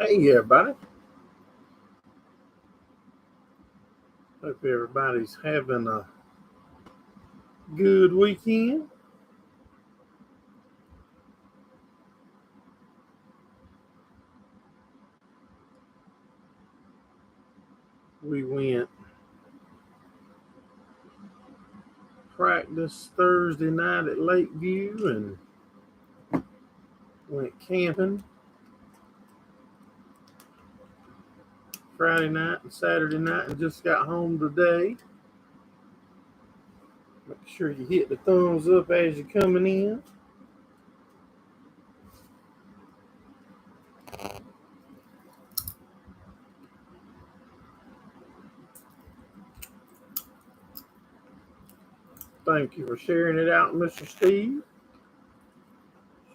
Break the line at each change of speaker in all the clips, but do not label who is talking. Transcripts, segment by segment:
Hey, everybody. Hope everybody's having a good weekend. We went practice Thursday night at Lakeview and went camping Friday night and Saturday night and just got home today. Make sure you hit the thumbs up as you're coming in. Thank you for sharing it out, Mr. Steve.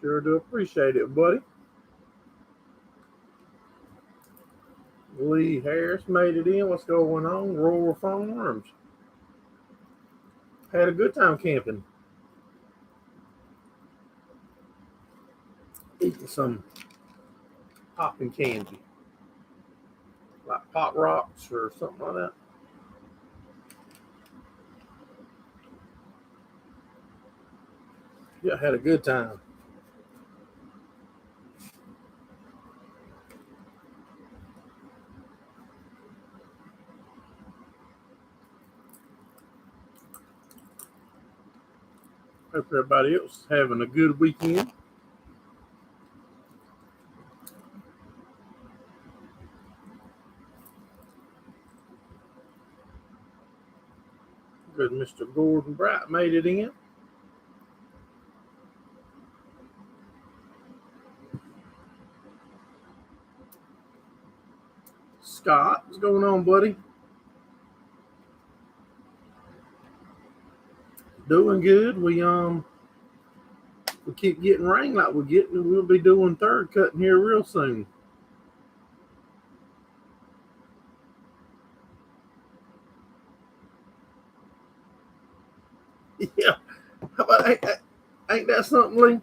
Sure do appreciate it, buddy. Lee Harris made it in. What's going on? Royal Farms. Had a good time camping. Eating some popping candy. Like Pop Rocks or something like that. Yeah, had a good time. Hope everybody else is having a good weekend. Good, Mr. Gordon Bright made it in. Scott, what's going on, buddy? Doing good. We keep getting rain like we're getting. We'll be doing third cutting here real soon. Yeah. How about ain't that something, Lee?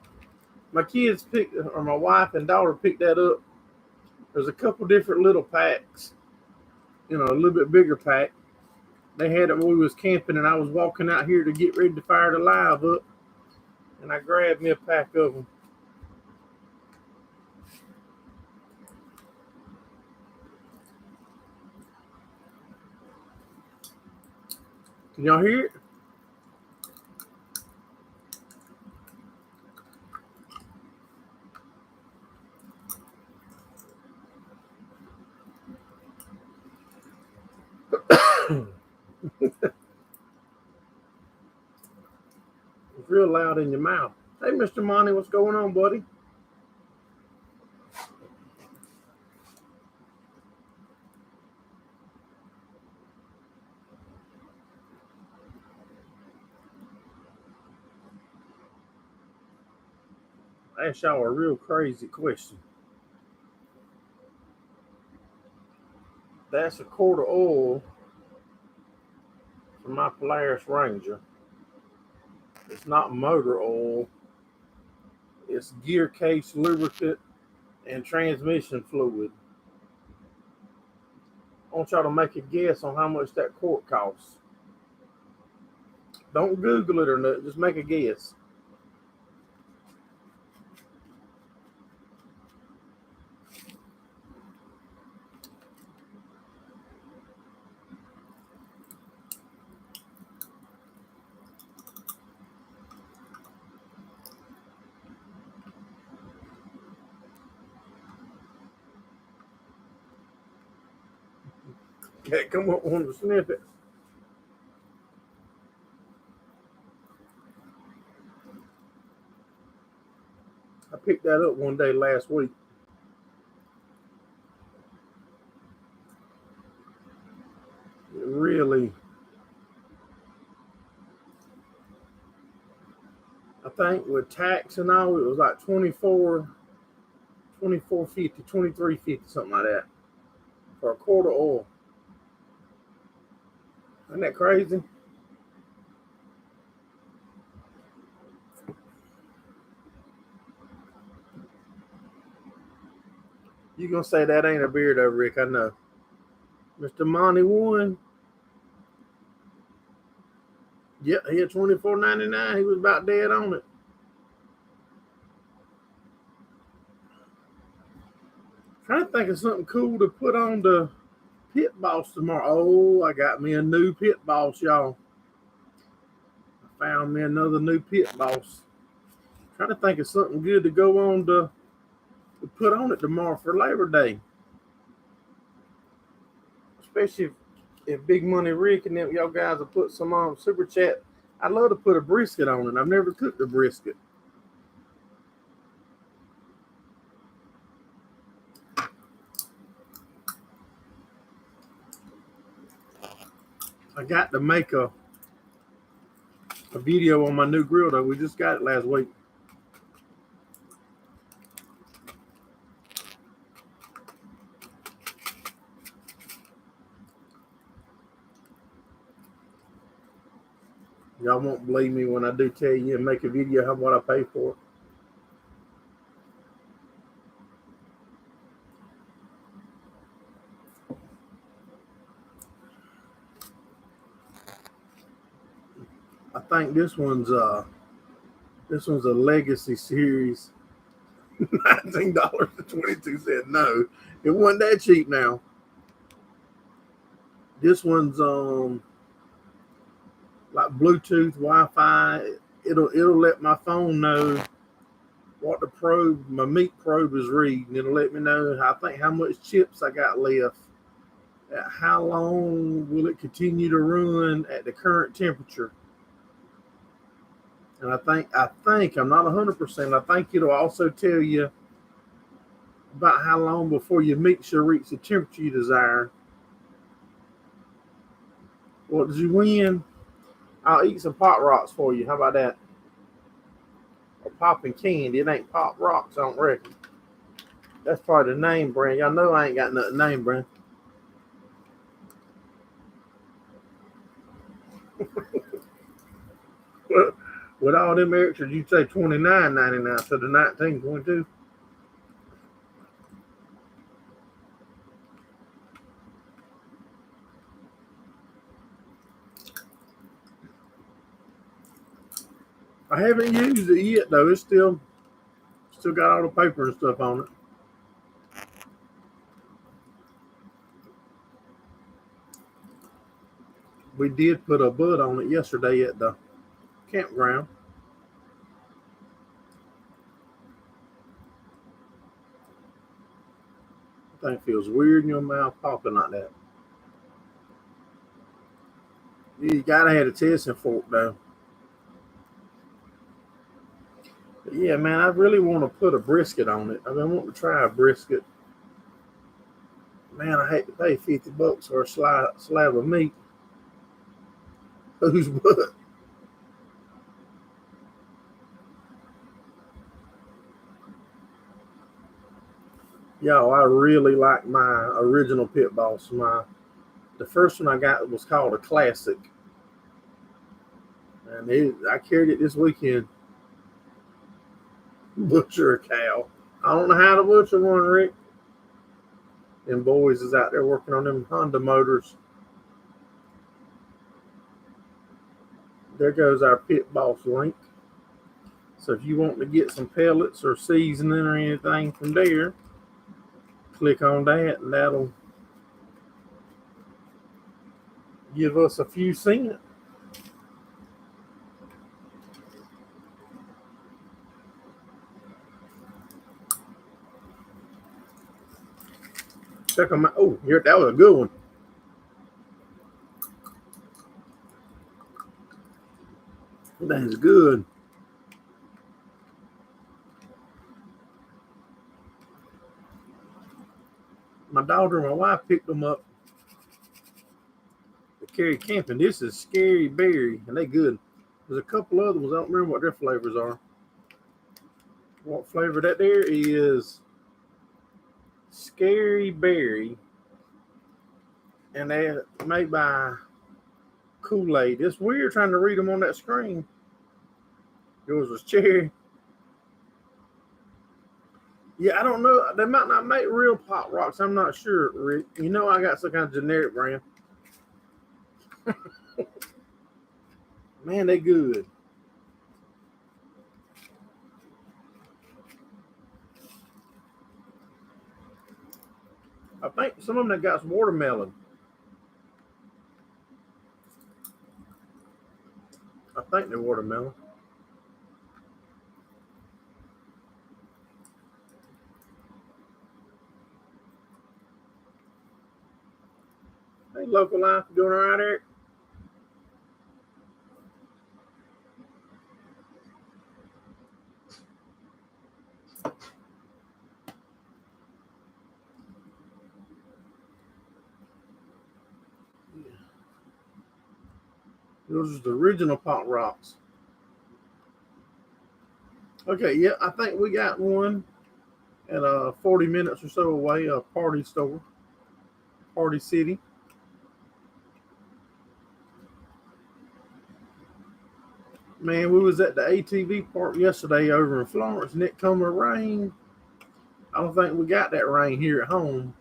My kids picked, or my wife and daughter picked that up. There's a couple different little packs, a little bit bigger pack. They had it when we was camping, and I was walking out here to get ready to fire the live up, and I grabbed me a pack of them. Can y'all hear it? It's real loud in your mouth. Hey, Mr. Monty, what's going on, buddy? I asked y'all a real crazy question. That's a quart of oil for my Polaris Ranger. It's not motor oil. It's gear case lubricant and transmission fluid. I want y'all to make a guess on how much that quart costs. Don't Google it or nothing. Just make a guess. Can't come up with a snippet. I picked that up one day last week. It really, I think with tax and all, it was like 24.50, 23.50, something like that, for a quart of oil. Isn't that crazy? You gonna say that ain't a beer though, Rick? I know. Mr. Monty won. Yep, he had $24.99. He was about dead on it. Trying to think of something cool to put on the pit boss tomorrow. Oh, I got me a new pit boss, y'all. I found me another new pit boss. Trying to think of something good to go on to put on it tomorrow for Labor Day. Especially if Big Money Rick and them y'all guys will put some on super chat. I'd love to put a brisket on it. I've never cooked a brisket. I got to make a video on my new grill though. We just got it last week. Y'all won't believe me when I do tell you and make a video of what I pay for it. I think this one's a legacy series. $19.22. No, it wasn't that cheap now. This one's like Bluetooth, Wi-Fi. It'll let my phone know what the probe, my meat probe is reading. It'll let me know, I think, how much chips I got left. How long will it continue to run at the current temperature? And I think I'm not 100%. I think it'll also tell you about how long before your meat should reach the temperature you desire. Well, did you win? I'll eat some Pop Rocks for you. How about that? Or popping candy. It ain't Pop Rocks, I don't reckon. That's probably the name brand. Y'all know I ain't got nothing name brand. With all them extras, you'd say $29.99 instead of $19.22. I haven't used it yet though. It's still got all the paper and stuff on it. We did put a bud on it yesterday at the campground. Thing feels weird in your mouth popping like that. You gotta have a testing fork though. But yeah, man, I really want to put a brisket on it. I've been wanting to try a brisket. Man, I hate to pay $50 for a slab of meat. Whose butt? Yo, I really like my original pit boss. The first one I got was called a classic, and I carried it this weekend. Butcher a cow. I don't know how to butcher one, Rick. Them boys is out there working on them Honda motors. There goes our pit boss link. So if you want to get some pellets or seasoning or anything from there, click on that and that'll give us a few cents. Check them out. Oh, here, that was a good one. That is good. My daughter and my wife picked them up to carry camping. This is Scary Berry, and they good. There's a couple other ones. I don't remember what their flavors are. What flavor that there is? Scary Berry, and they're made by Kool-Aid. It's weird trying to read them on that screen. Yours was cherry. Yeah, I don't know. They might not make real pop rocks. I'm not sure, Rick. You know, I got some kind of generic brand. Man, they good. I think some of them that got some watermelon. I think they're watermelon. Hey, local life, doing all right, Eric? Those are the original pop rocks. Okay, yeah, I think we got one at 40 minutes or so away, a party store, Party City. Man, we was at the ATV park yesterday over in Florence, and it come with rain. I don't think we got that rain here at home.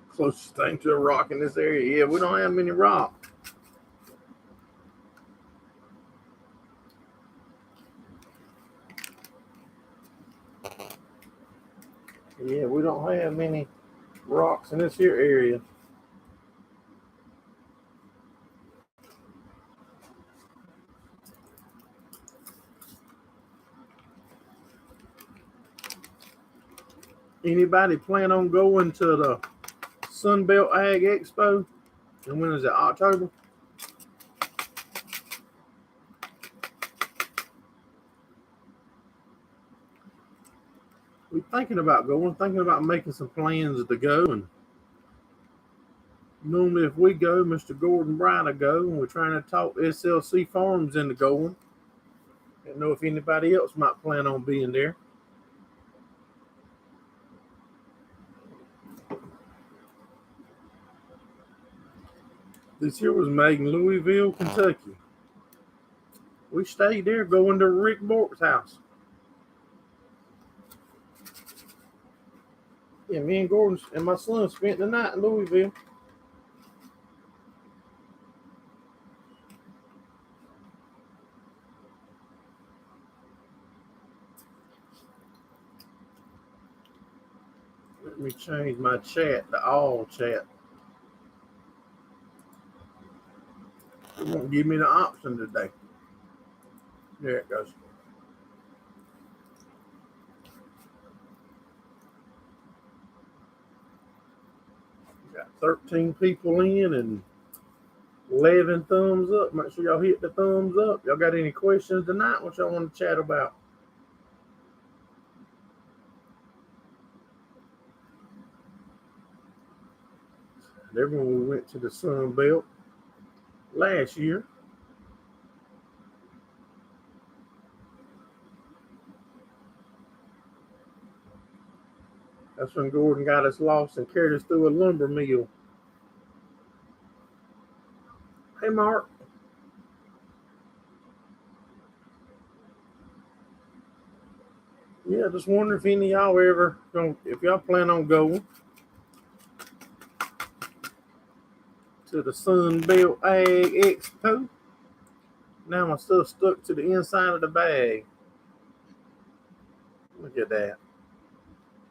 Closest thing to a rock in this area. Yeah, we don't have many rocks. Yeah, we don't have many rocks in this here area. Anybody plan on going to the Sunbelt Ag Expo? And when is it? October? We're thinking about going, thinking about making some plans to go. And normally, if we go, Mr. Gordon Bright will go, and we're trying to talk SLC Farms into going. I don't know if anybody else might plan on being there. This year was made in Louisville, Kentucky. We stayed there going to Rick Bork's house. Yeah, me and Gordon and my son spent the night in Louisville. Let me change my chat to all chat. It won't give me the option today. There it goes. Got 13 people in and 11 thumbs up. Make sure y'all hit the thumbs up. Y'all got any questions tonight? What y'all want to chat about? Everyone we went to the Sun Belt last year. That's when Gordon got us lost and carried us through a lumber mill. Hey, Mark. Yeah, just wondering if any of y'all ever, if y'all plan on going to the Sun Belt Ag Expo. Now my stuff stuck to the inside of the bag. Look at that.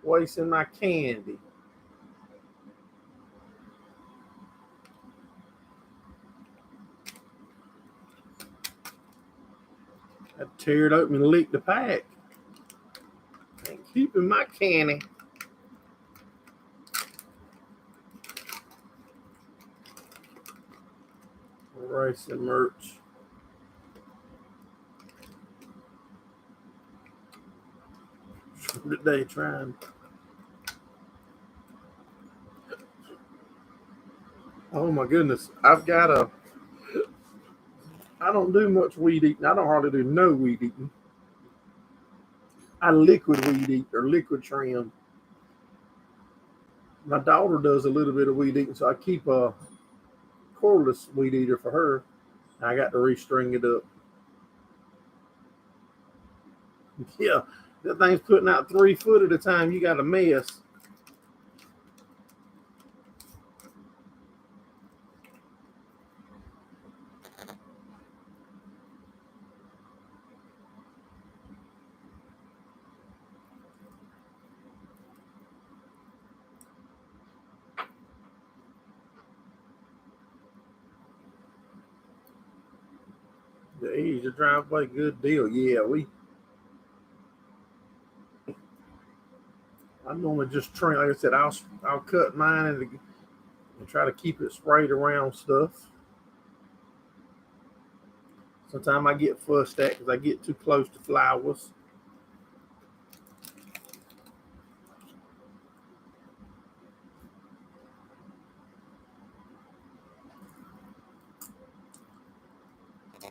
Wasting my candy. I tear it open and lick the pack. Ain't keeping my candy. Racing merch. Today trying. Oh my goodness. I don't do much weed eating. I don't hardly do no weed eating. I liquid weed eat or liquid trim. My daughter does a little bit of weed eating, so I keep a cordless weed eater for her. I got to restring it up. Yeah, that thing's putting out 3 foot at a time. You got a mess. The ease of driveway, good deal. Yeah, I normally just trim. Like I said, I'll cut mine and try to keep it sprayed around stuff. Sometimes I get fussed at because I get too close to flowers.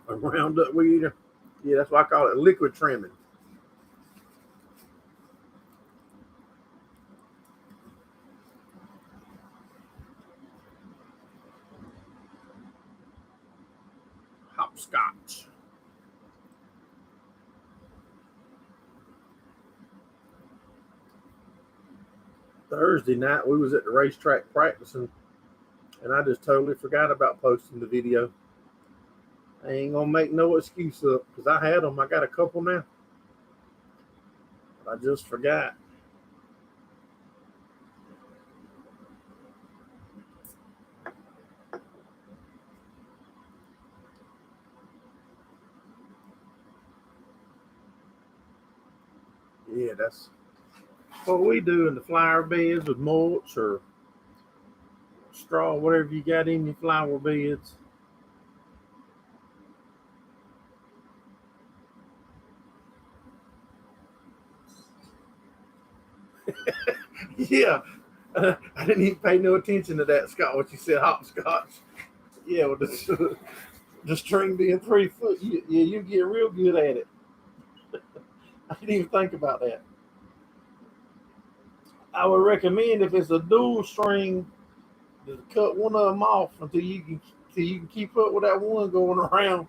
A Roundup weed eater. Yeah, that's why I call it liquid trimming. Hopscotch. Thursday night we was at the racetrack practicing, and I just totally forgot about posting the video. I ain't gonna make no excuse up because I had them. I got a couple now. I just forgot. Yeah, that's what we do in the flower beds with mulch or straw, whatever you got in your flower beds. Yeah, I didn't even pay no attention to that, Scott. What you said, hopscotch. Yeah, with the string being 3 foot, yeah, you get real good at it. I didn't even think about that. I would recommend if it's a dual string, to cut one of them off until you can keep up with that one going around,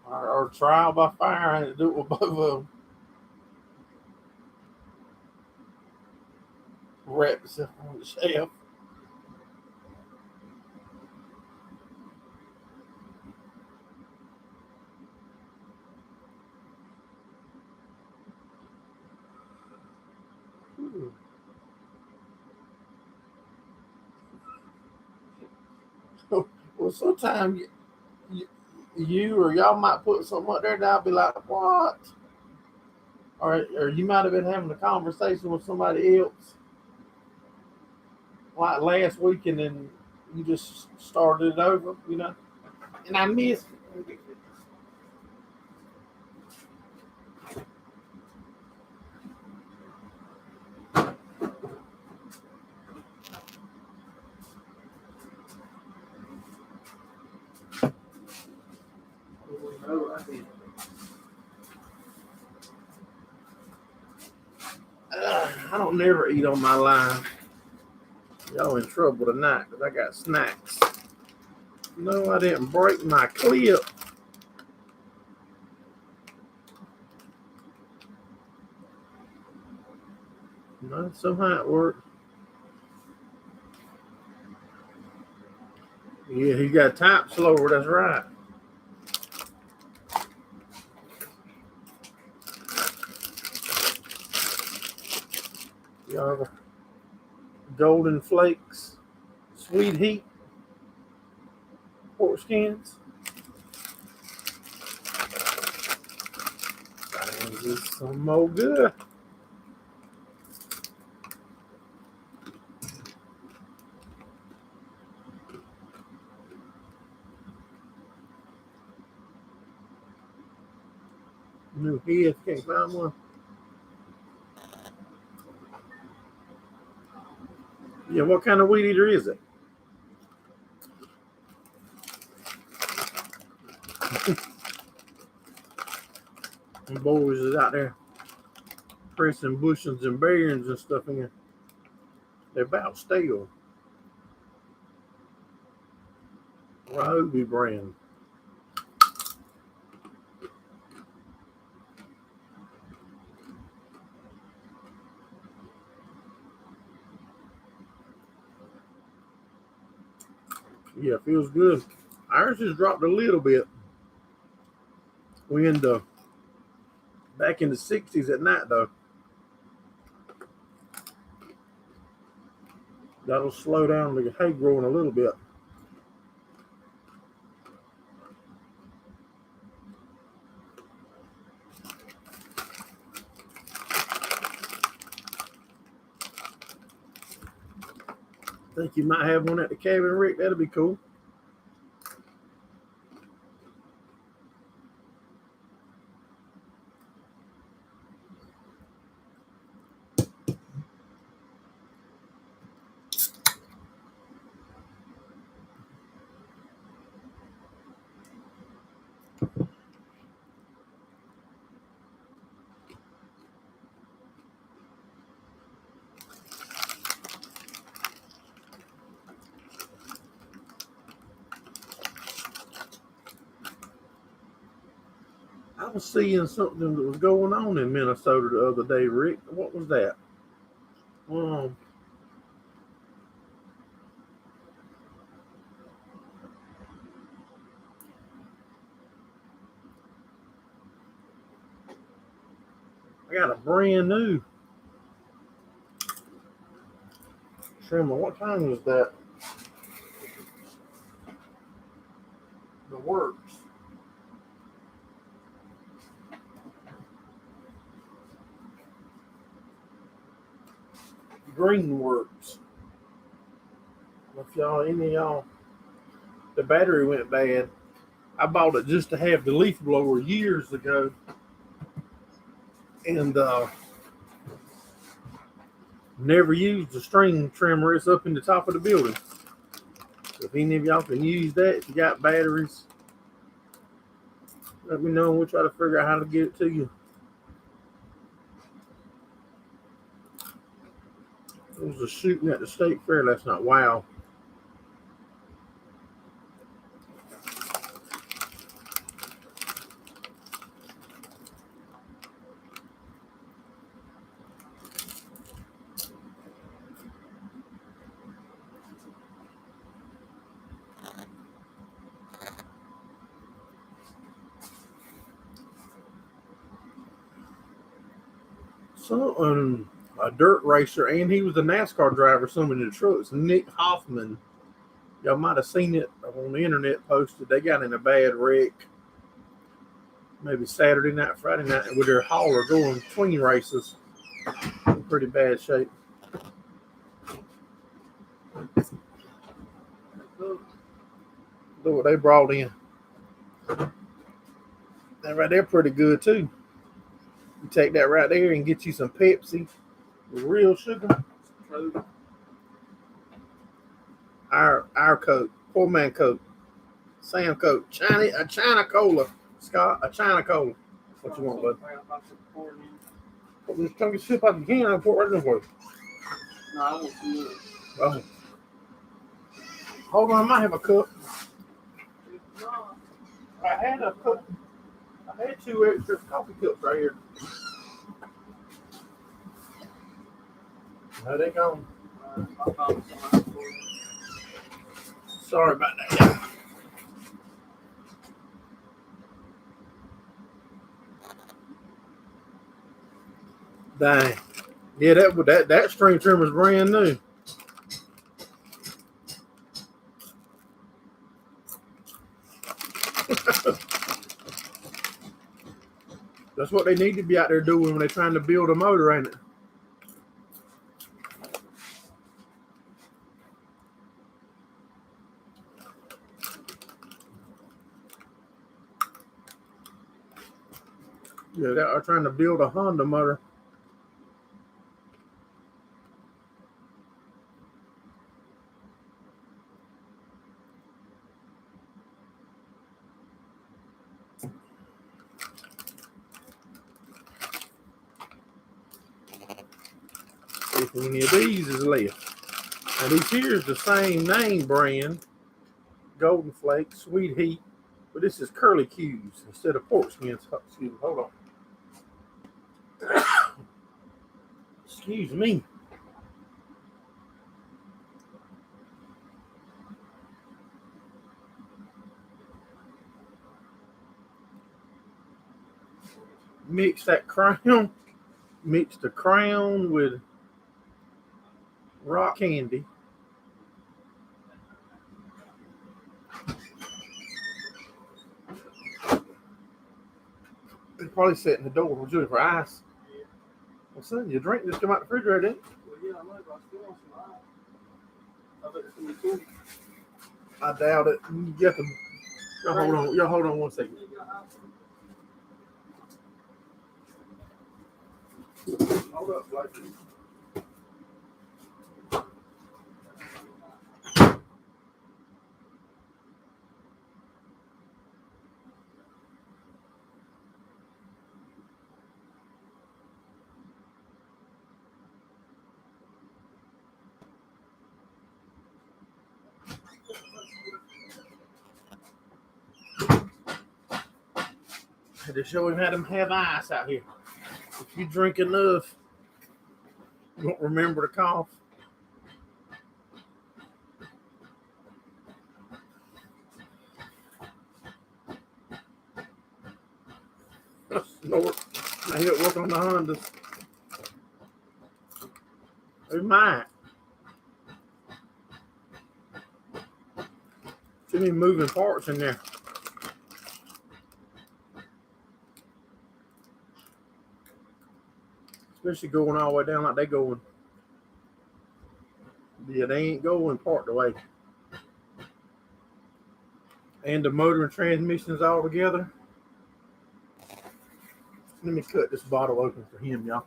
or trial by fire and do it with both of them. Wrap yourself on the shelf. Well, sometimes you, you or y'all might put something up there, and I'll be like, "What?" Or you might have been having a conversation with somebody else like last week, and then you just started it over. And I missed. I don't never eat on my line. Y'all in trouble tonight because I got snacks. No, I didn't break my clip. No, somehow it worked. Yeah, he got type slower. That's right. Y'all have golden flakes, sweet heat, pork skins. This is some more good. New head, can't find one. Yeah, what kind of weed eater is it? Them boys is out there pressing bushings and bearings and stuff in here. They're about steel. Ryobi brand. Yeah, feels good. Ours just dropped a little bit. We in the back in the 60s at night though. That'll slow down the hay growing a little bit. Think you might have one at the cabin, Rick. That'll be cool. I was seeing something that was going on in Minnesota the other day, Rick. What was that? Um, I got a brand new trimmer. What kind was that? The Works. Green Works. If y'all, any of y'all, the battery went bad. I bought it just to have the leaf blower years ago, and never used the string trimmer. It's up in the top of the building. So if any of y'all can use that, if you got batteries, let me know and we'll try to figure out how to get it to you. It was a shooting at the state fair last night. Wow. So, a dirt racer, and he was a NASCAR driver, some in the trucks. Nick Hoffman. Y'all might have seen it on the internet posted. They got in a bad wreck maybe Saturday night, Friday night, with their hauler going between races. In pretty bad shape. Look what they brought in. That right there pretty good too. You take that right there and get you some Pepsi with real sugar. Our Coke, poor man Coke, Sam Coke, a China Cola, Scott, a China Cola. What you want, bud? Just come get sip out the can. I'll pour it right in for you. No, I want some milk. Oh. Hold on, I might have a cup. I had a cup. I had 2 extra coffee cups right here. No, they gone. Sorry about that. Dang. Yeah, that string trimmer's brand new. That's what they need to be out there doing when they're trying to build a motor, ain't it? Yeah, they are trying to build a Honda motor. think any of these is left. Now these here is the same name brand, Golden Flake, Sweet Heat, but this is Curly Q's instead of pork skins. Excuse me, hold on. Excuse me. Mix that crown, mix the crown with rock candy. They're probably setting the door. We're doing it for ice. Well, son, your drink just come out the refrigerator, didn't it?
Well, yeah, I know, but I still want some ice. I bet it's going to be cool.
I doubt it. You have to. Y'all hold on 1 second. Hold up, Blake. Had to show him how to have ice out here. If you drink enough, you won't remember to cough. Snort. I hear it working on the Hondas. They might. Too many moving parts in there. Especially going all the way down like they going. Yeah, they ain't going part of the way. And the motor and transmissions all together. Let me cut this bottle open for him, y'all.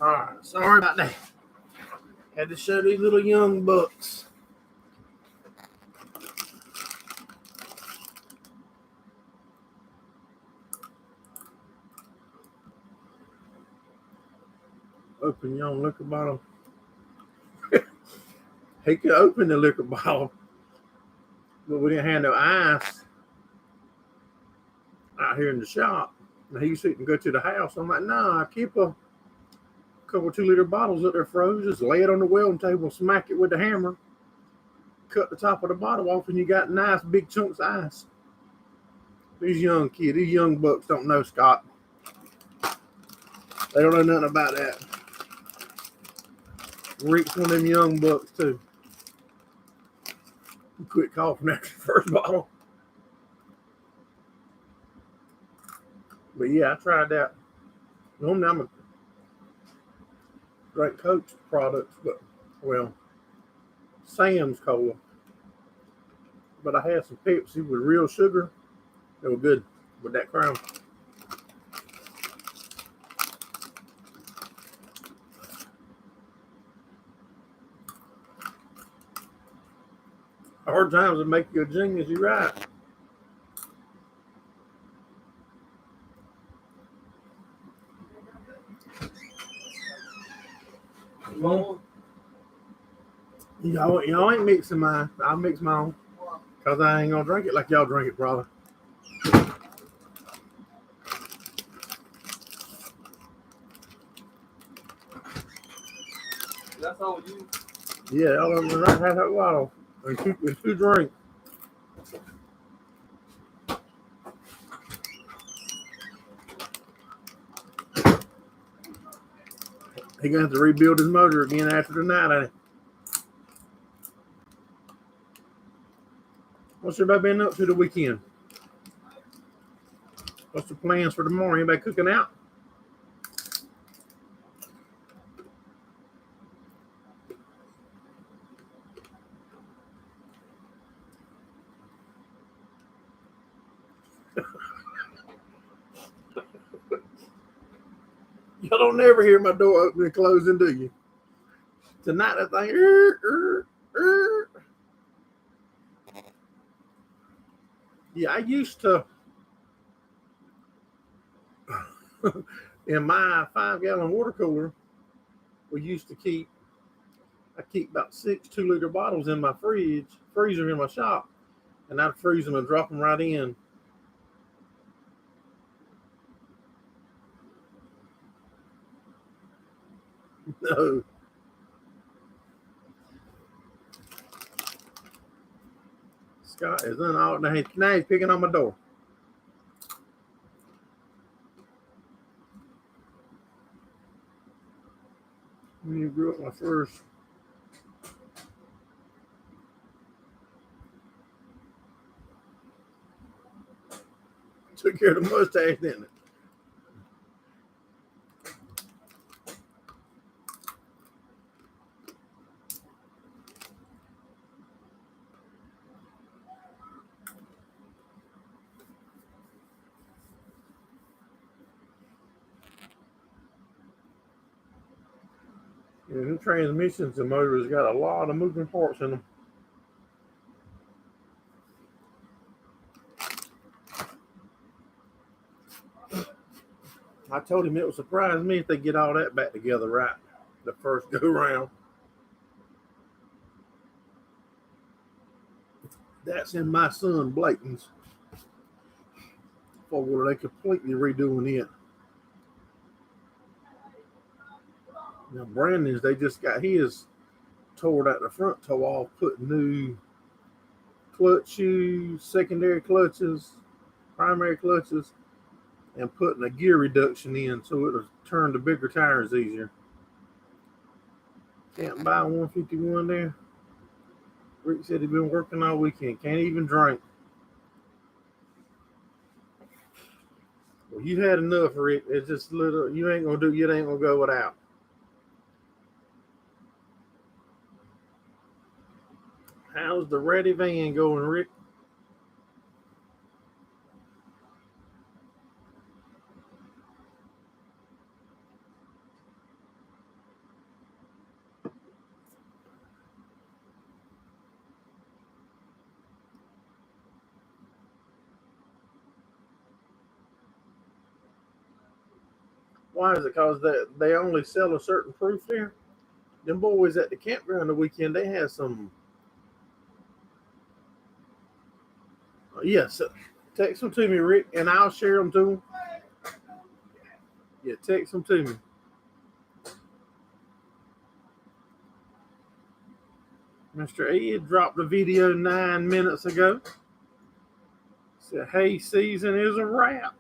All right, sorry about that. Had to show these little young bucks. Open your own liquor bottle. He could open the liquor bottle, but we didn't have no ice out here in the shop. And he said, go to the house. I'm like, nah, I keep a couple 2-liter bottles up there froze. Just lay it on the welding table, smack it with the hammer, cut the top of the bottle off, and you got nice big chunks of ice. These young kids, these young bucks don't know, Scott. They don't know nothing about that. Rick's one of them young bucks, too. Quit coughing after the first bottle. But yeah, I tried that. Normally I'm a drink Coke products, but well, Sam's Cola. But I had some Pepsi with real sugar. They were good with that crown. Hard times will make you a genius, you're right. Y'all ain't mixing mine. I'll mix my own. Because I ain't going to drink it like y'all drink it, brother.
That's all you?
Yeah, all of them have that bottle. And two drinks. He gonna have to rebuild his motor again after tonight. What's everybody been up to the weekend? What's the plans for tomorrow? Anybody cooking out? Y'all don't never hear my door opening and closing, do you? Tonight, that thing. Yeah, I used to. In my 5-gallon water cooler, we used to keep. I keep about 6 2-liter bottles in my freezer in my shop, and I'd freeze them and drop them right in. No. Scott is out. Now he's picking on my door. When you grew up my first. Took care of the mustache, didn't it? Yeah, the transmissions and motors got a lot of moving parts in them. I told him it would surprise me if they get all that back together right the first go round. That's in my son Blayton's for they completely redoing it. Now Brandon's, they just got his tore out the front toe off, put new clutch shoes, secondary clutches, primary clutches, and putting a gear reduction in so it'll turn the bigger tires easier. Can't buy 151 there. Rick said he'd been working all weekend. Can't even drink. Well, you had enough, Rick. It's just little. You ain't gonna go without. How's the ready van going, Rick? Why is it? Because they only sell a certain proof there. Them boys at the campground the weekend, they had some. Yes, text them to me, Rick, and I'll share them to them. Yeah, text them to me. Mr. Ed dropped a video 9 minutes ago. Said, "Hay season is a wrap."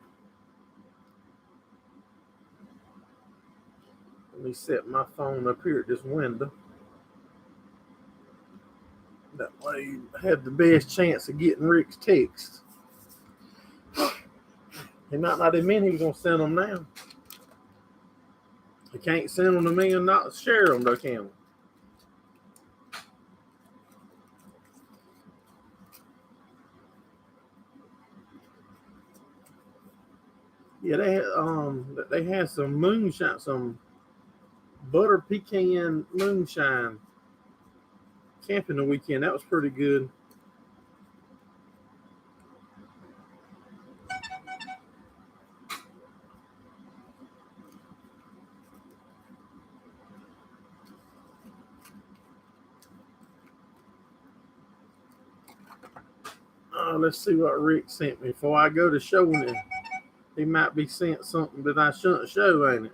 Let me set my phone up here at this window. That way you have the best chance of getting Rick's text. He might not admit he was going to send them now. He can't send them to me and not share them, though, can we? Yeah, they had some moonshine, some butter pecan moonshine camping the weekend. That was pretty good. Let's see what Rick sent me before I go to showing him. He might be sent something that I shouldn't show, ain't it?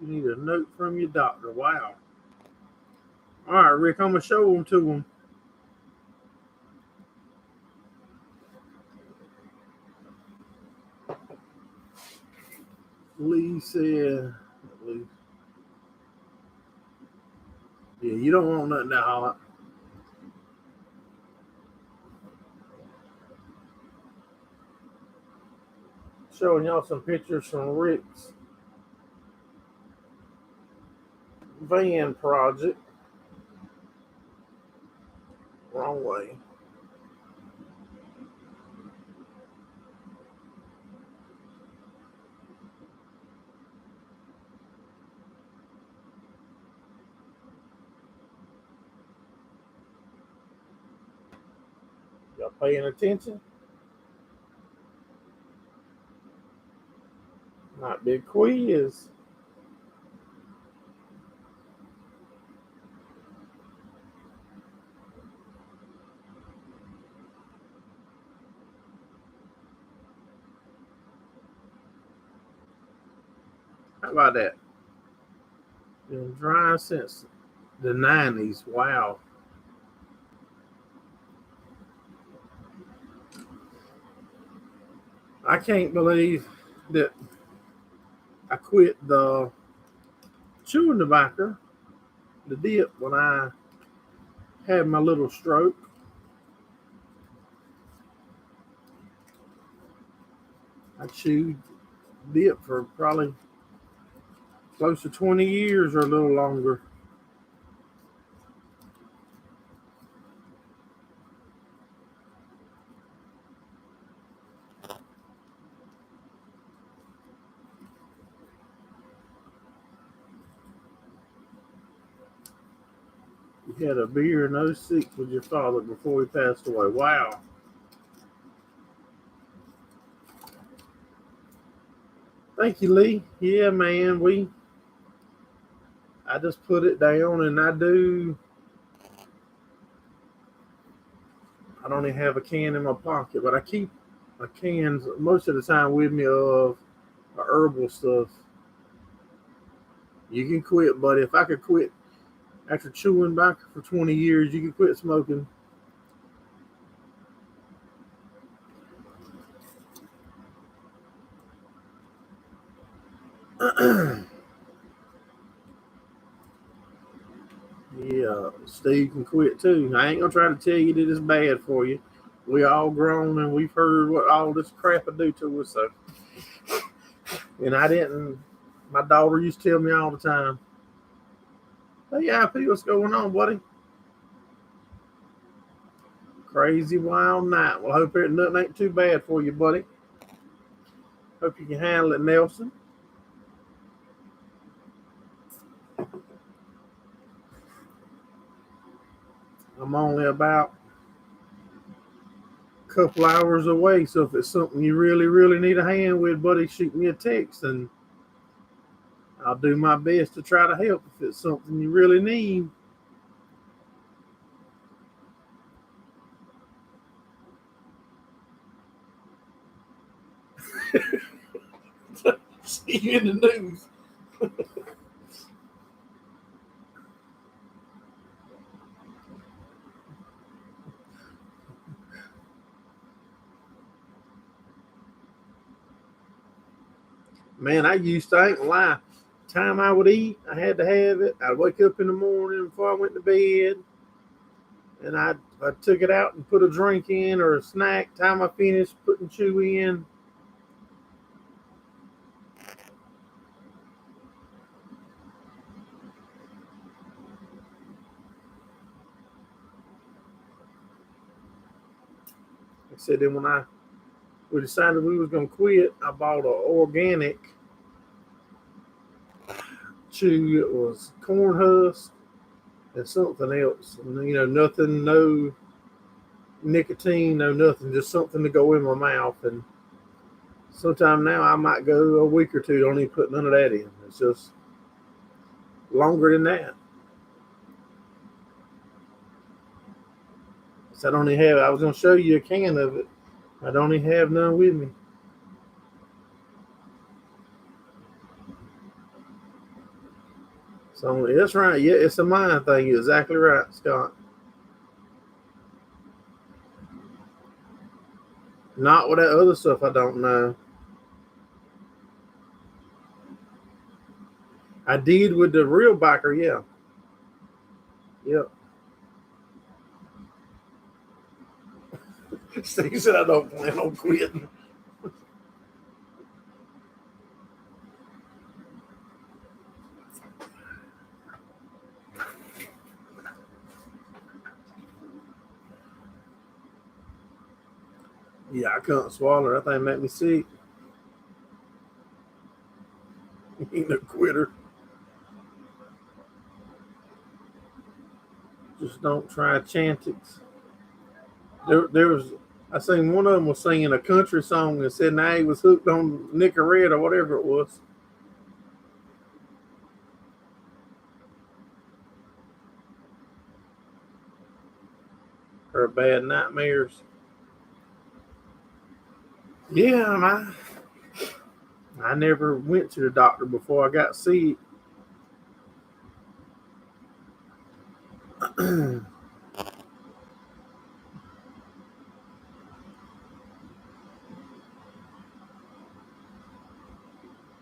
You need a note from your doctor. Wow. All right, Rick, I'm going to show them to him. Lee said, Lee, yeah, you don't want nothing that hot. Showing y'all some pictures from Rick's van project. Wrong way. Y'all paying attention? Not big quiz. How about that? Been dry since the 90s. Wow. I can't believe that I quit the chewing tobacco, the dip, when I had my little stroke. I chewed dip for probably close to 20 years or a little longer. You had a beer in 06 with your father before he passed away. Wow. Thank you, Lee. Yeah, man, I just put it down and I don't even have a can in my pocket, but I keep a cans most of the time with me of herbal stuff. You can quit, buddy. If I could quit after chewing tobacco for 20 years, you can quit smoking. Yeah, Steve can quit too. I ain't gonna try to tell you that it's bad for you. We all grown and we've heard what all this crap will do to us. So, and I didn't. My daughter used to tell me all the time, "Hey, IP, what's going on, buddy? Crazy wild night. Well, I hope nothing ain't too bad for you, buddy. Hope you can handle it, Nelson." I'm only about a couple hours away, so if it's something you really, really need a hand with, buddy, shoot me a text and I'll do my best to try to help if it's something you really need. See you in the news. Man, I ain't gonna lie, time I would eat, I had to have it. I'd wake up in the morning before I went to bed, and I took it out and put a drink in or a snack. Time I finished putting chew in. I said then when we decided we was gonna quit, I bought an organic chew. It was corn husk and something else. And, nothing, no nicotine, no nothing, just something to go in my mouth. And sometime now I might go a week or two, don't even put none of that in. It's just longer than that. So I was gonna show you a can of it. I don't even have none with me. So that's right. Yeah, it's a mind thing. You're exactly right, Scott. Not with that other stuff I don't know. I did with the real biker, yeah. Yep. Steve said I don't plan on quitting. Yeah, I couldn't swallow it. That thing make me sick. He ain't no quitter. Just don't try Chantix. There was I seen one of them was singing a country song and said now he was hooked on Nicorette or whatever it was. Her bad nightmares. Yeah, I never went to the doctor before I got sick.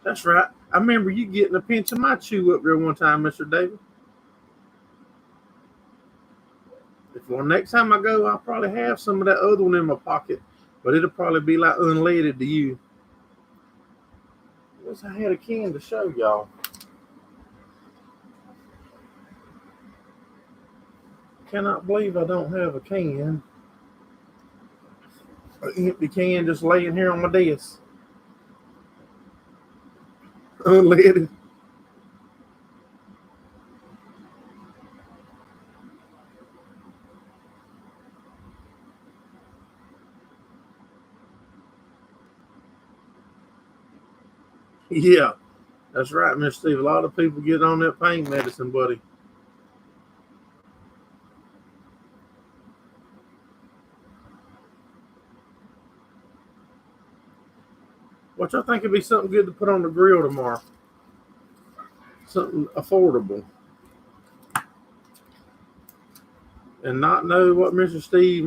That's right. I remember you getting a pinch of my chew up there one time, Mr. David. Well, next time I go, I'll probably have some of that other one in my pocket, but it'll probably be like unleaded to you. Wish I had a can to show y'all. Cannot believe I don't have a can. An empty can just laying here on my desk. Unleaded. Yeah, that's right, Mr. Steve. A lot of people get on that pain medicine, buddy. What y'all think would be something good to put on the grill tomorrow? Something affordable. And not know what Mr. Steve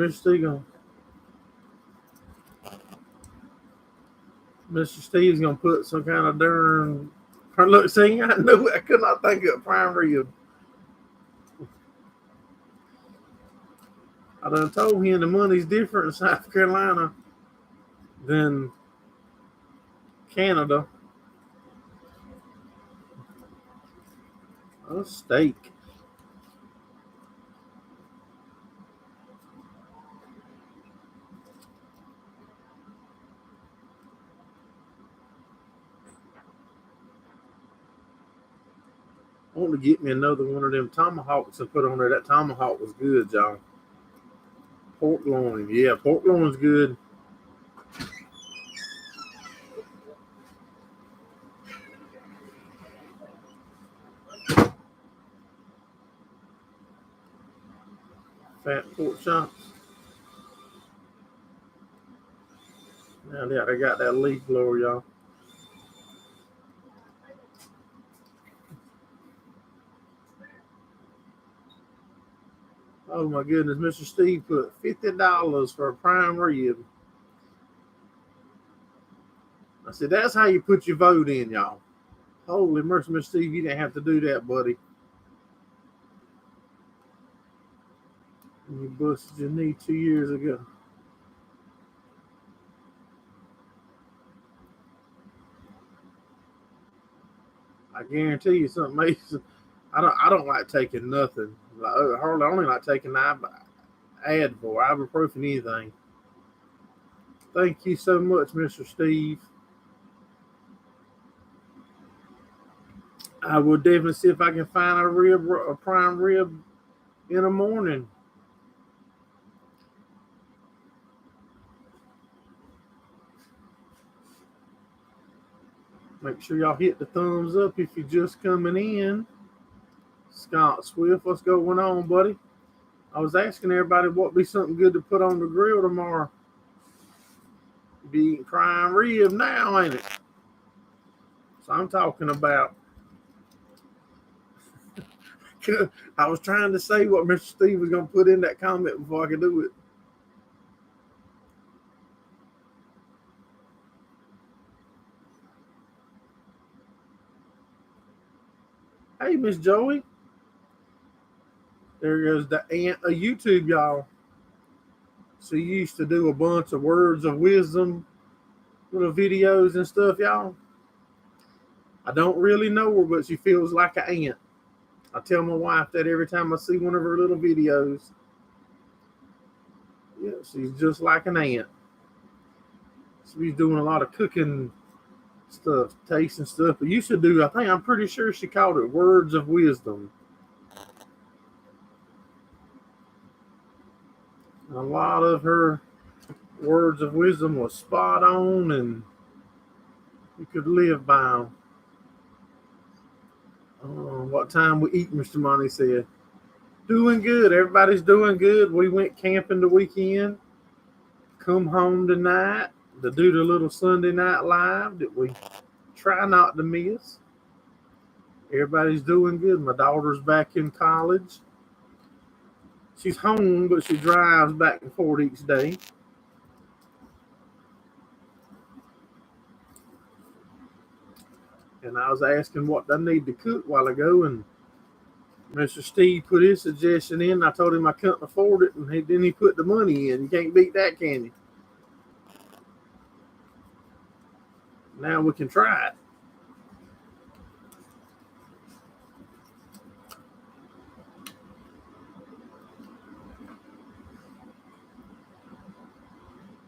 Mr. Steve's gonna put some kind of darn. Look, see, I knew I could not think of prime rib. I done told him the money's different in South Carolina than Canada. A steak. I want to get me another one of them tomahawks and put on there. That tomahawk was good, y'all. Pork loin. Yeah, pork loin's good. Fat pork chops. Now, yeah, they got that leaf blower, y'all. Oh my goodness, Mr. Steve put $50 for a prime rib. I said, that's how you put your vote in, y'all. Holy mercy, Mr. Steve, you didn't have to do that, buddy. You busted your knee 2 years ago. I guarantee you something amazing. I don't like taking nothing. Hardly only like taking Advil, ibuprofen, anything. Thank you so much, Mr. Steve. I will definitely see if I can find a prime rib in the morning. Make sure y'all hit the thumbs up if you're just coming in. Scott Swift, what's going on, buddy? I was asking everybody what would be something good to put on the grill tomorrow. Be eating prime rib now, ain't it? So I'm talking about I was trying to say what Mr. Steve was going to put in that comment before I could do it. Hey, Miss Joey. There goes the aunt of YouTube, y'all. She used to do a bunch of words of wisdom, little videos and stuff, y'all. I don't really know her, but she feels like an aunt. I tell my wife that every time I see one of her little videos. Yeah, she's just like an aunt. She's doing a lot of cooking stuff, tasting stuff. But used to do, I'm pretty sure she called it words of wisdom. A lot of her words of wisdom was spot on and you could live by them. What time we eat, Mr. Money said. Doing good. Everybody's doing good. We went camping the weekend. Come home tonight to do the little Sunday night live that we try not to miss. Everybody's doing good. My daughter's back in college. She's home, but she drives back and forth each day. And I was asking what I need to cook a while ago, and Mr. Steve put his suggestion in. I told him I couldn't afford it, and then he put the money in. You can't beat that, can you? Now we can try it.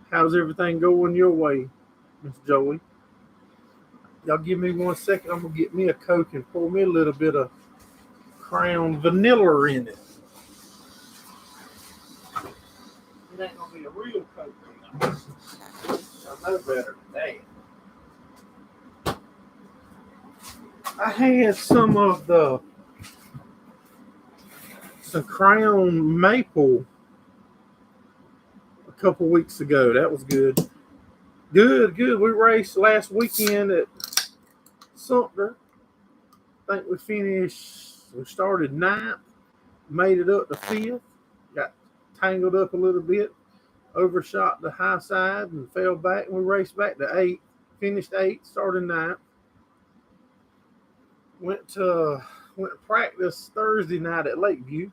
How's everything going your way, Miss Joey? Y'all give me 1 second. I'm going to get me a Coke and pour me a little bit of Crown Vanilla in it. It ain't going to be a real Coke. I know better than that. I had some Crown Maple a couple weeks ago. That was good. Good. We raced last weekend at Sumter. I think we started 9th, made it up to 5th, got tangled up a little bit, overshot the high side and fell back, and we raced back to 8th, finished 8th, started 9th. Went to practice Thursday night at Lakeview,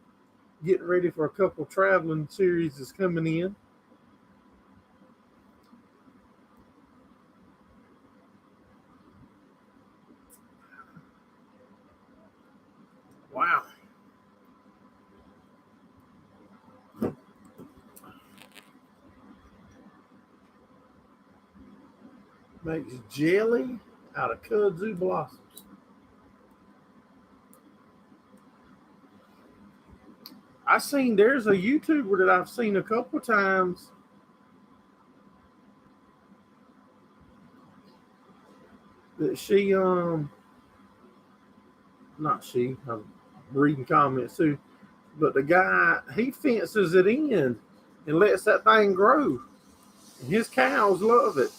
getting ready for a couple traveling series that's coming in. Wow. Makes jelly out of kudzu blossoms. There's a YouTuber that I've seen a couple times. That I'm reading comments too, but the guy, he fences it in and lets that thing grow. And his cows love it.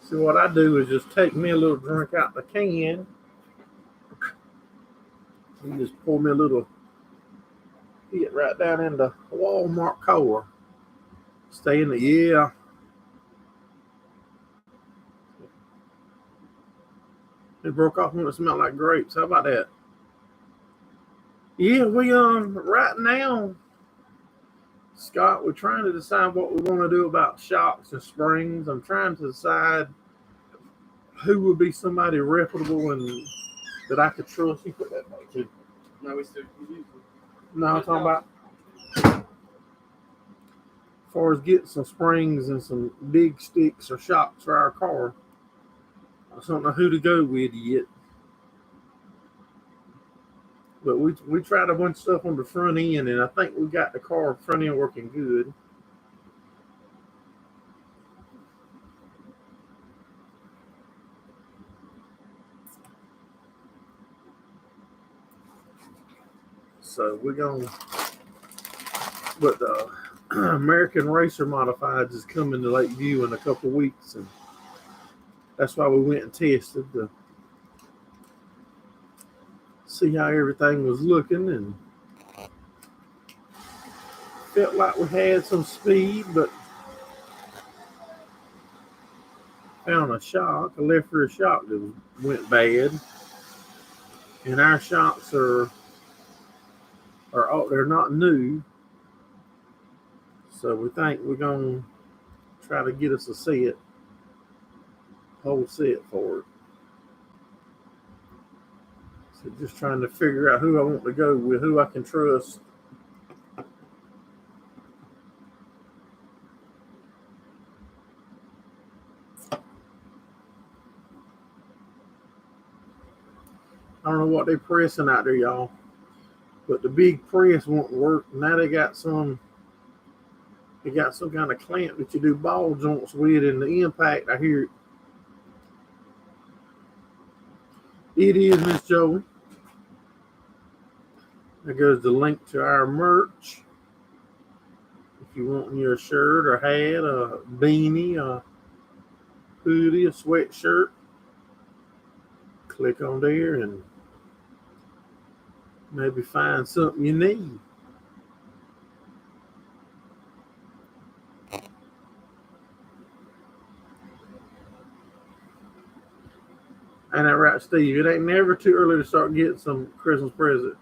So what I do is just take me a little drink out the can and just pour me a little hit right down in the Walmart core. Stay in the, yeah. It broke off when it smelled like grapes. How about that? Yeah, we right now, Scott, we're trying to decide what we want to do about shocks and springs. I'm trying to decide who would be somebody reputable and that I could trust. You put that back too.
No, we still use it.
No, I'm talking about as far as getting some springs and some big sticks or shocks for our car. I just don't know who to go with yet. But we tried a bunch of stuff on the front end, and I think we got the car front end working good. So we're going to, but the American Racer Modifieds is coming to Lakeview in a couple weeks, and That's why we went and tested to see how everything was looking, and felt like we had some speed, but found a shock, a left rear shock that went bad. And our shocks they're not new, so we think we're gonna try to get us a whole set for it. So just trying to figure out who I want to go with, who I can trust. I don't know what they're pressing out there, y'all, but the big press won't work. Now they got some kind of clamp that you do ball joints with, and the impact, I hear it is, Miss Joey. There goes the link to our merch. If you want your shirt or hat, a beanie, a hoodie, a sweatshirt, click on there and maybe find something you need. Ain't that right, Steve? It ain't never too early to start getting some Christmas present.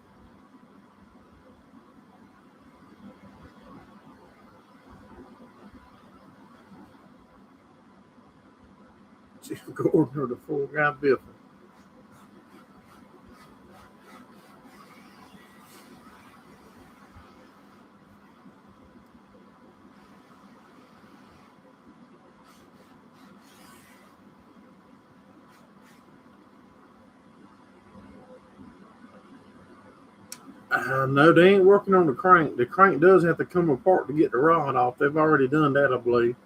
Jim Gordon or the full guy Biffle. No, they ain't working on the crank. The crank does have to come apart to get the rod off. They've already done that, I believe.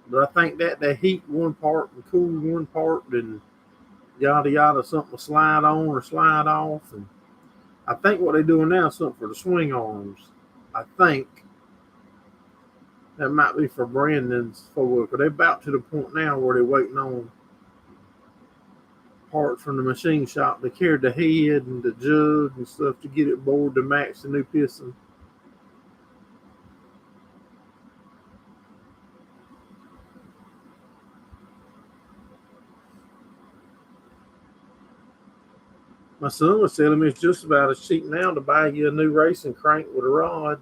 But I think that they heat one part and cool one part, and yada yada, something will slide on or slide off. And I think what they're doing now is something for the swing arms. I think that might be for Brandon's forward, because they're about to the point now where they're waiting on parts from the machine shop. They carried the head and the jug and stuff to get it bored to match the new piston. My son was telling me it's just about as cheap now to buy you a new racing crank with a rod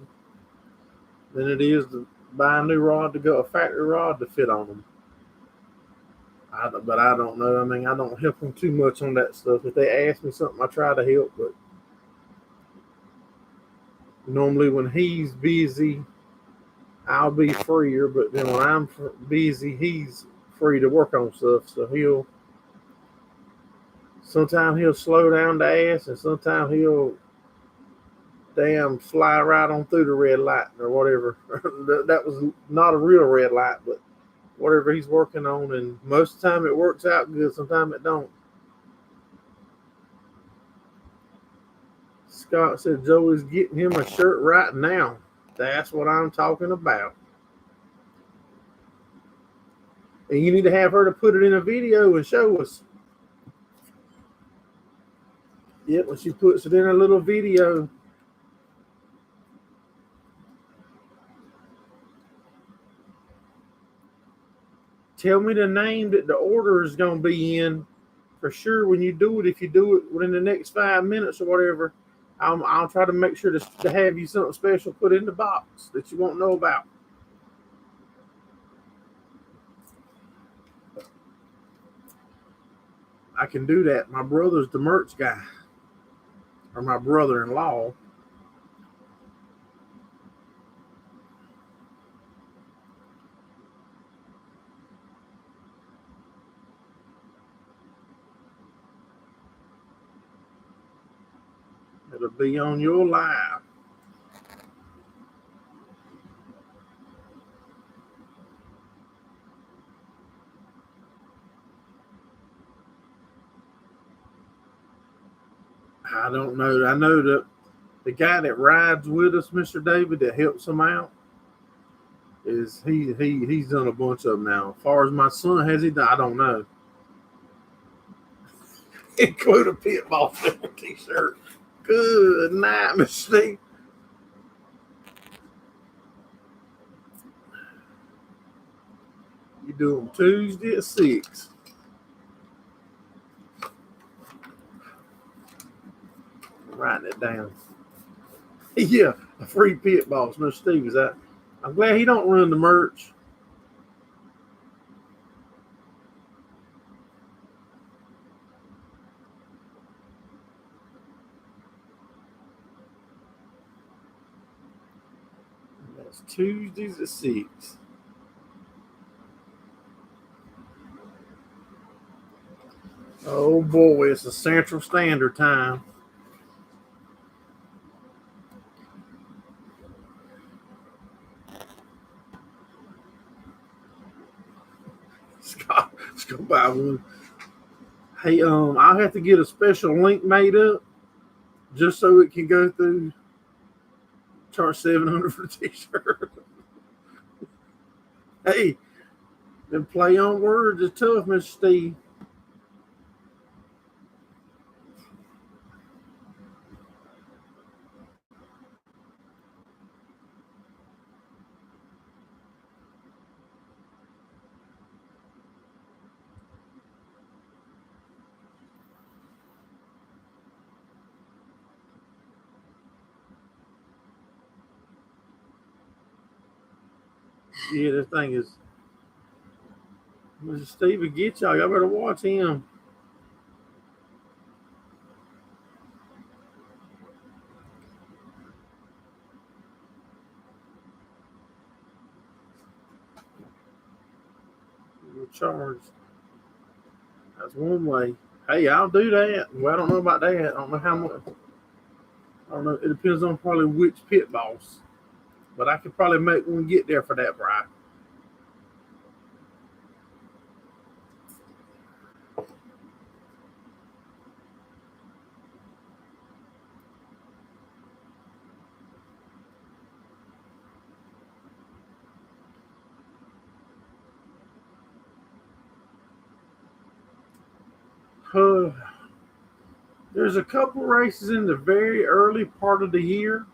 than it is to buy a new rod to go, a factory rod to fit on them. But I don't know. I mean, I don't help them too much on that stuff. If they ask me something, I try to help. But normally when he's busy, I'll be freer. But then when I'm busy, he's free to work on stuff. So sometimes he'll slow down the ass, and sometimes he'll damn fly right on through the red light or whatever. That was not a real red light, but whatever he's working on. And most of the time it works out good. Sometimes it don't. Scott said Joey's getting him a shirt right now. That's what I'm talking about. And you need to have her to put it in a video and show us. Yep, when she puts it in a little video. Tell me the name that the order is going to be in for sure when you do it. If you do it within the next 5 minutes or whatever, I'll try to make sure to have you something special put in the box that you won't know about. I can do that. My brother's the merch guy, or my brother-in-law. It'll be on your live. I don't know. I know that the guy that rides with us, Mr. David, that helps him out, is he's done a bunch of them now. As far as my son, has he done? I don't know. Include a pit boss t-shirt. Good night, Miss Steve. You do them Tuesday at 6. I'm writing it down. Yeah, a free pit boss. Mr. Steve is that. I'm glad he don't run the merch. That's Tuesdays at 6. Oh boy, it's a Central Standard Time. Let's go buy one. Hey, I'll have to get a special link made up just so it can go through. Charge $700 for the t-shirt. Hey, then play on words is tough, Mr. Steve. Yeah, this thing is. Mr. Steve will get y'all. Y'all better watch him. We'll charge. That's one way. Hey, I'll do that. Well, I don't know about that. I don't know how much. I don't know. It depends on probably which pit boss. But I could probably make one get there for that price. There's a couple races in the very early part of the year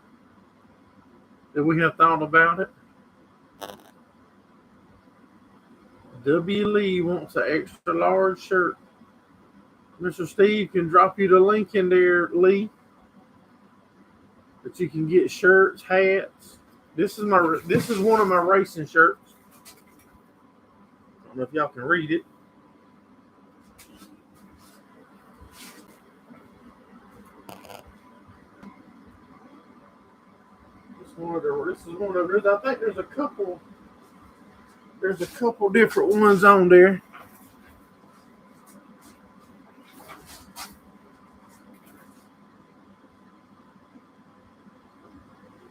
that we have thought about it. W. Lee wants an extra large shirt. Mr. Steve can drop you the link in there, Lee, that you can get shirts, hats. This is one of my racing shirts. I don't know if y'all can read it. This is one of the. I think there's a couple. There's a couple different ones on there.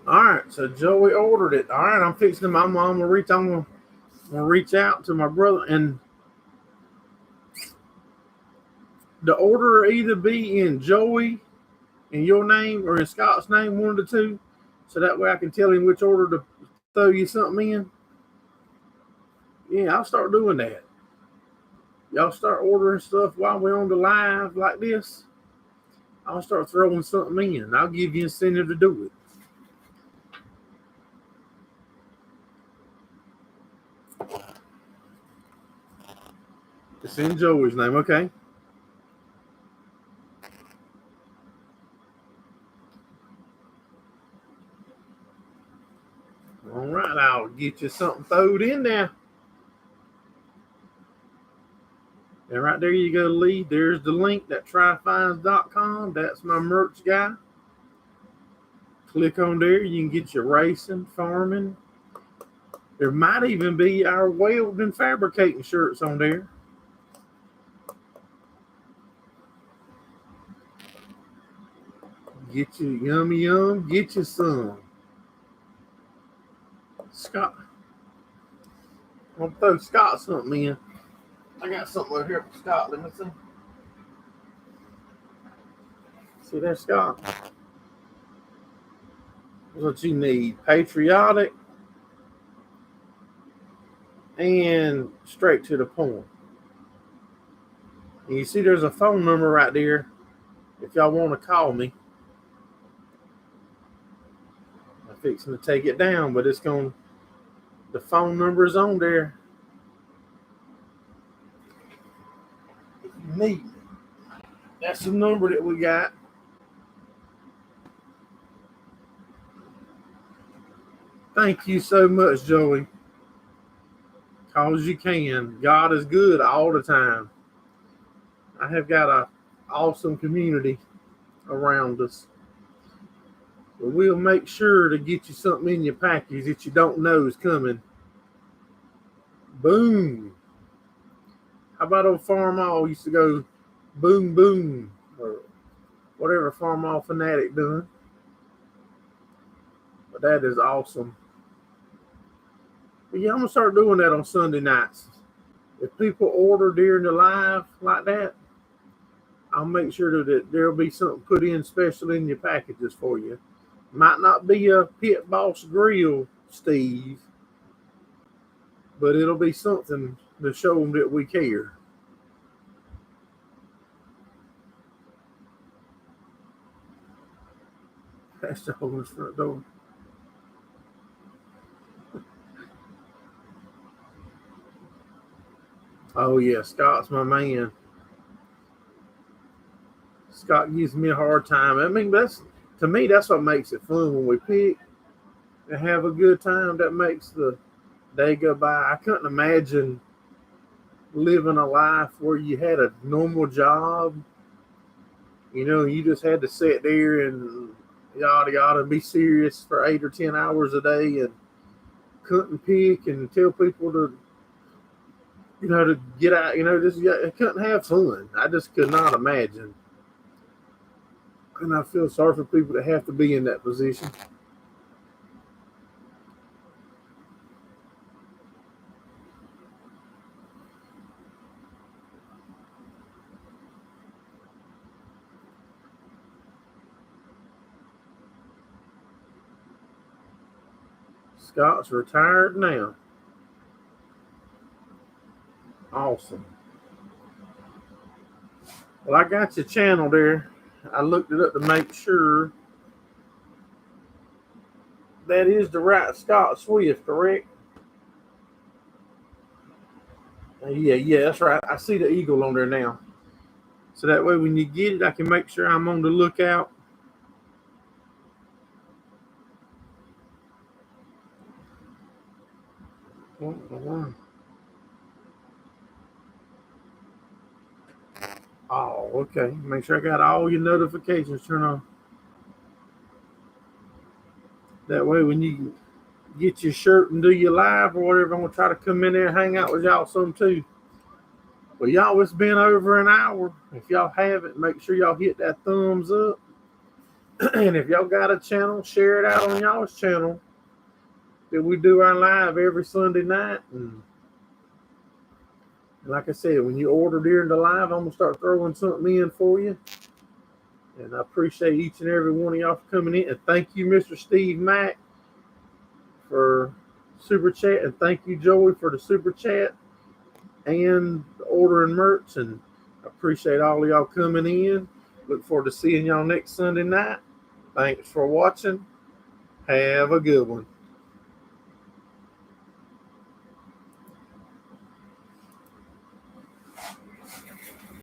All right, so Joey ordered it. All right, I'm fixing my mom. I'm gonna reach out to my brother, and the order will either be in Joey, in your name, or in Scott's name, one of the two. So that way I can tell him which order to throw you something in. Yeah, I'll start doing that. Y'all start ordering stuff while we're on the live like this. I'll start throwing something in. I'll give you incentive to do it. It's in Joey's name, okay? All right, I'll get you something thrown in there. And right there you go, Lee. There's the link, that tryfinds.com. That's my merch guy. Click on there. You can get your racing, farming. There might even be our welding fabricating shirts on there. Get you yum, get you some. Scott. I'm going to throw Scott something in. I got something over here for Scott. Let me see. See there, Scott? What you need? Patriotic. and straight to the point. And you see there's a phone number right there if y'all want to call me. I'm fixing to take it down, but the phone number is on there. If you need me. That's the number that we got. Thank you so much, Joey. Cause you can. God is good all the time. I have got an awesome community around us. But we'll make sure to get you something in your package that you don't know is coming. Boom. How about old Farm All used to go boom boom or whatever Farm All fanatic done. But that is awesome. But yeah, I'm gonna start doing that on Sunday nights. If people order during the live like that, I'll make sure that there'll be something put in special in your packages for you. Might not be a Pit Boss Grill, Steve, but it'll be something to show them that we care. That's the whole front door. Oh yeah, Scott's my man. Scott gives me a hard time. I mean, to me, that's what makes it fun when we pick and have a good time. That makes the day go by. I couldn't imagine living a life where you had a normal job. You know, you just had to sit there and yada yada, be serious for 8 or 10 hours a day, and couldn't pick and tell people to, to get out. Just I couldn't have fun. I just could not imagine. And I feel sorry for people that have to be in that position. Scott's retired now. Awesome. Well, I got your channel there. I looked it up to make sure that is the right Scott Swift, correct? Yeah, that's right. I see the eagle on there now. So that way when you get it, I can make sure I'm on the lookout. Oh, okay. Make sure I got all your notifications turned on. That way when you get your shirt and do your live or whatever, I'm going to try to come in there and hang out with y'all some too. Well, y'all, it's been over an hour. If y'all haven't, make sure y'all hit that thumbs up. And if y'all got a channel, share it out on y'all's channel. That we do our live every Sunday night. And like I said, when you order during the live, I'm going to start throwing something in for you. And I appreciate each and every one of y'all for coming in. And thank you, Mr. Steve Mack, for super chat. And thank you, Joey, for the super chat and ordering merch. And I appreciate all of y'all coming in. Look forward to seeing y'all next Sunday night. Thanks for watching. Have a good one.